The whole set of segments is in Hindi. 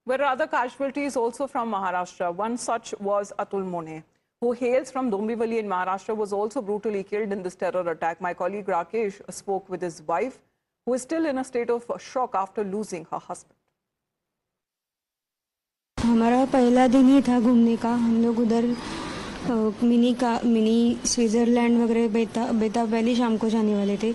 There are other casualties also from Maharashtra. One such was Atul Mone, who hails from Dombivli in Maharashtra, was also brutally killed in this terror attack. My colleague Rakesh spoke with his wife, who is still in a state of shock after losing her husband. हमारा पहला दिन ही था घूमने का। हम लोग उधर मिनी स्विट्ज़रलैंड वगैरह बेताब वैली शाम को जाने वाले थे,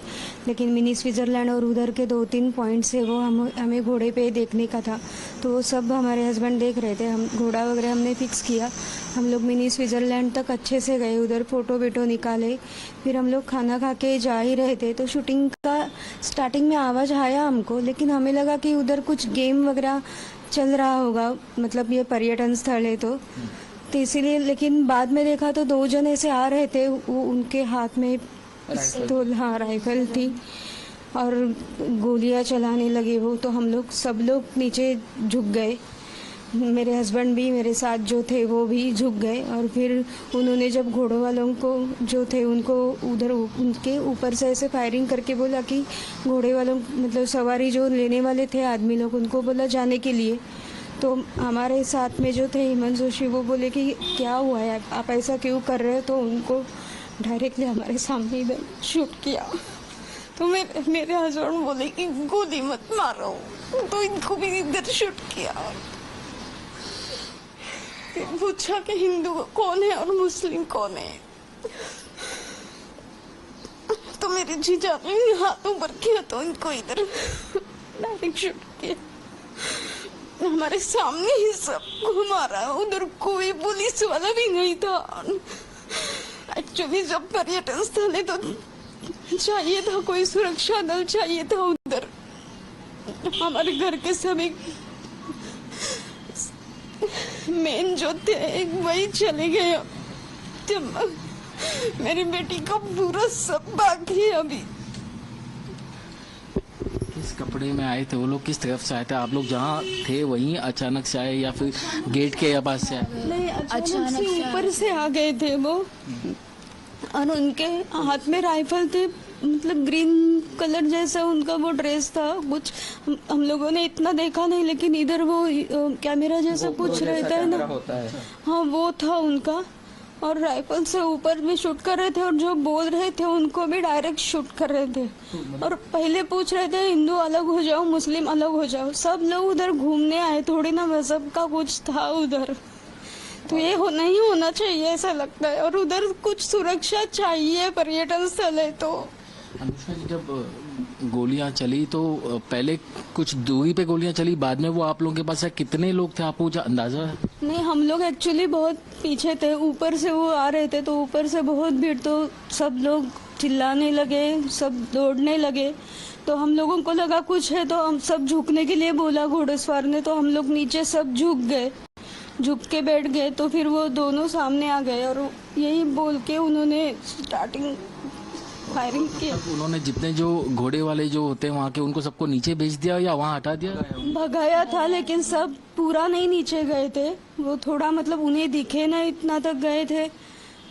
लेकिन मिनी स्विट्ज़रलैंड और उधर के 2-3 पॉइंट्स है वो हमें घोड़े पे देखने का था, तो वो सब हमारे हस्बैंड देख रहे थे। हम घोड़ा वगैरह हमने फिक्स किया। हम लोग मिनी स्विट्ज़रलैंड तक अच्छे से गए, उधर फ़ोटो वीटो निकाले, फिर हम लोग खाना खा के जा ही रहे थे तो शूटिंग का स्टार्टिंग में आवाज़ आया हमको, लेकिन हमें लगा कि उधर कुछ गेम वगैरह चल रहा होगा, मतलब ये पर्यटन स्थल है तो इसीलिए। लेकिन बाद में देखा तो 2 जन ऐसे आ रहे थे, वो उनके हाथ में पिस्तौल, हाँ राइफल थी, और गोलियां चलाने लगे वो। तो हम लोग सब लोग नीचे झुक गए, मेरे हस्बैंड भी, मेरे साथ जो थे वो भी झुक गए। और फिर उन्होंने जब घोड़ों वालों को जो थे उनको उधर उनके ऊपर से ऐसे फायरिंग करके बोला कि घोड़े वालों मतलब सवारी जो लेने वाले थे आदमी लोग, उनको बोला जाने के लिए। तो हमारे साथ में जो थे हेमंत जोशी, वो बोले कि क्या हुआ है, आप ऐसा क्यों कर रहे हो, तो उनको डायरेक्टली हमारे सामने इधर शूट किया। तो मेरे हस्बैंड बोले कि गोली मत मारो, तो इनको भी इधर शूट किया। फिर पूछा कि हिंदू कौन है और मुस्लिम कौन है, तो मेरे जीजा ने हाथ ऊपर किया तो इनको इधर डायरेक्ट शूट किया। हमारे सामने ही सबको मारा, उधर कोई पुलिस वाला भी नहीं था। एक्चुअली जब पर्यटन स्थल है तो चाहिए था कोई सुरक्षा दल चाहिए था उधर। हमारे घर के सभी मेन जो थे वही चले गए। जब मेरी बेटी का पूरा सब बाकी है अभी। किस कपड़े में आए थे वो लोग, किस तरफ से आए थे? आप लोग जहाँ थे वहीं अचानक से आए या फिर गेट के पास से आए? नहीं, अचानक से ऊपर से आ गए थे वो, और उनके हाथ में राइफल थे, मतलब ग्रीन कलर जैसा उनका वो ड्रेस था कुछ। हम लोगों ने इतना देखा नहीं, लेकिन इधर वो कैमरा जैसा कुछ रहता है ना, हाँ वो था उनका, और राइफल से ऊपर भी शूट कर रहे थे, और जो बोल रहे थे उनको भी डायरेक्ट शूट कर रहे थे। और पहले पूछ रहे थे हिंदू अलग हो जाओ, मुस्लिम अलग हो जाओ। सब लोग उधर घूमने आए, थोड़ी ना मजहब का कुछ था उधर, तो ये नहीं होना चाहिए ऐसा लगता है। और उधर कुछ सुरक्षा चाहिए, पर्यटन स्थल है तो। अनुष्का जी, जब गोलियां चली तो पहले कुछ दूरी पे गोलियां चली, बाद में वो आप लोगों के पास है, कितने लोग थे आपको अंदाजा है? नहीं, हम लोग एक्चुअली बहुत पीछे थे, ऊपर से वो आ रहे थे तो ऊपर से बहुत भीड़, तो सब लोग चिल्लाने लगे, सब दौड़ने लगे। तो हम लोगों को लगा कुछ है, तो हम सब झुकने के लिए बोला घोड़सवार ने, तो हम लोग नीचे सब झुक गए, झुक के बैठ गए। तो फिर वो दोनों सामने आ गए और यही बोल के उन्होंने स्टार्टिंग फायरिंग की। उन्होंने जितने जो घोड़े वाले जो होते हैं वहाँ के, उनको सबको नीचे भेज दिया या वहाँ हटा दिया? भगाया था, लेकिन सब पूरा नहीं नीचे गए थे, वो थोड़ा मतलब उन्हें दिखे ना इतना तक गए थे।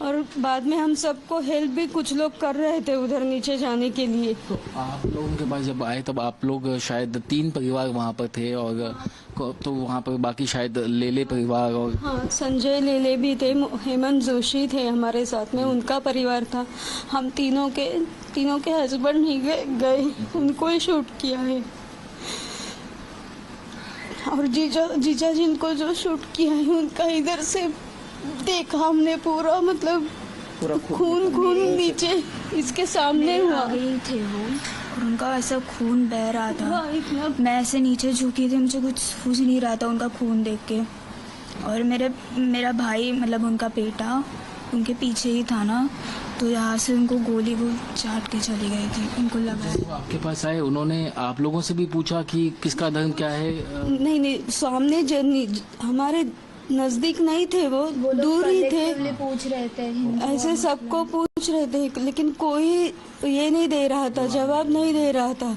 और बाद में हम सबको हेल्प भी कुछ लोग कर रहे थे उधर नीचे जाने के लिए। तो आप लोगों के पास जब आए तब आप लोग शायद 3 परिवार वहाँ पर थे, और तो वहाँ पर बाकी शायद लेले परिवार और हाँ, संजय लेले भी थे, हेमंत जोशी थे हमारे साथ में, उनका परिवार था। हम तीनों के हस्बैंड ही गए, उनको ही शूट किया है। और जीजा जिनको जो शूट किया है उनका इधर से देखा हमने पूरा, मतलब पूरा खून नीचे इसके सामने हुआ। गई थे वो, और उनका ऐसा खून बह रहा था। मैं ऐसे नीचे झुकी थी, मुझे कुछ सूझ नहीं रहा था उनका खून देख के। और मेरा भाई, मतलब उनका बेटा, उनके पीछे ही था ना, तो यहाँ से उनको गोली वो चाट के चली गई थी। उनको लगा आपके पास आए, उन्होंने आप लोगों से भी पूछा कि किसका धर्म क्या है? नहीं, सामने हमारे नजदीक नहीं थे, वो दूर ही थे, पूछ रहे थे, ऐसे सबको पूछ रहे थे, लेकिन कोई ये नहीं दे रहा था, जवाब नहीं दे रहा था।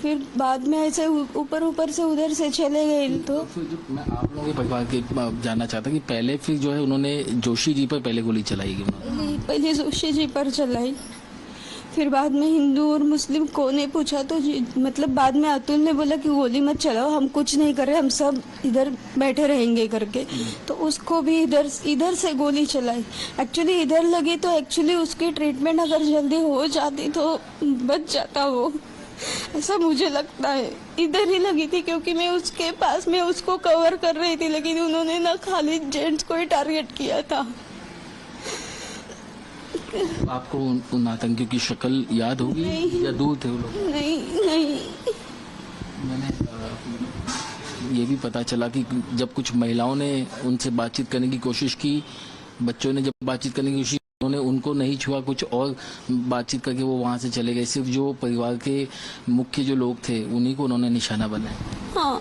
फिर बाद में ऐसे ऊपर से उधर से चले गए। तो फिर मैं आप लोगों के परिवार के जानना चाहता कि पहले फिर जो है उन्होंने जोशी जी पर पहले गोली चलाई गई? पहले जोशी जी पर चलाई, फिर बाद में हिंदू और मुस्लिम को ने पूछा तो मतलब बाद में अतुल ने बोला कि गोली मत चलाओ, हम कुछ नहीं कर रहे, हम सब इधर बैठे रहेंगे करके। तो उसको भी इधर से गोली चलाई। एक्चुअली इधर लगी तो एक्चुअली उसकी ट्रीटमेंट अगर जल्दी हो जाती तो बच जाता वो, ऐसा मुझे लगता है। इधर ही लगी थी क्योंकि मैं उसके पास में उसको कवर कर रही थी, लेकिन उन्होंने ना खाली जेंट्स को ही टारगेट किया था। आपको उन आतंकियों की शक्ल याद होगी या दूर थे वो लोग? नहीं। मैंने ये भी पता चला कि जब कुछ महिलाओं ने उनसे बातचीत करने की कोशिश की, बच्चों ने जब बातचीत करने की कोशिश, उन्होंने उनको नहीं छुआ, कुछ और बातचीत करके वो वहां से चले गए। सिर्फ जो परिवार के मुख्य जो लोग थे उन्हीं को उन्होंने निशाना बनाया। हाँ।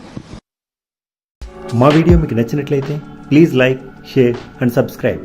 మా వీడియో మీకు నచ్చినట్లయితే please like, share and subscribe.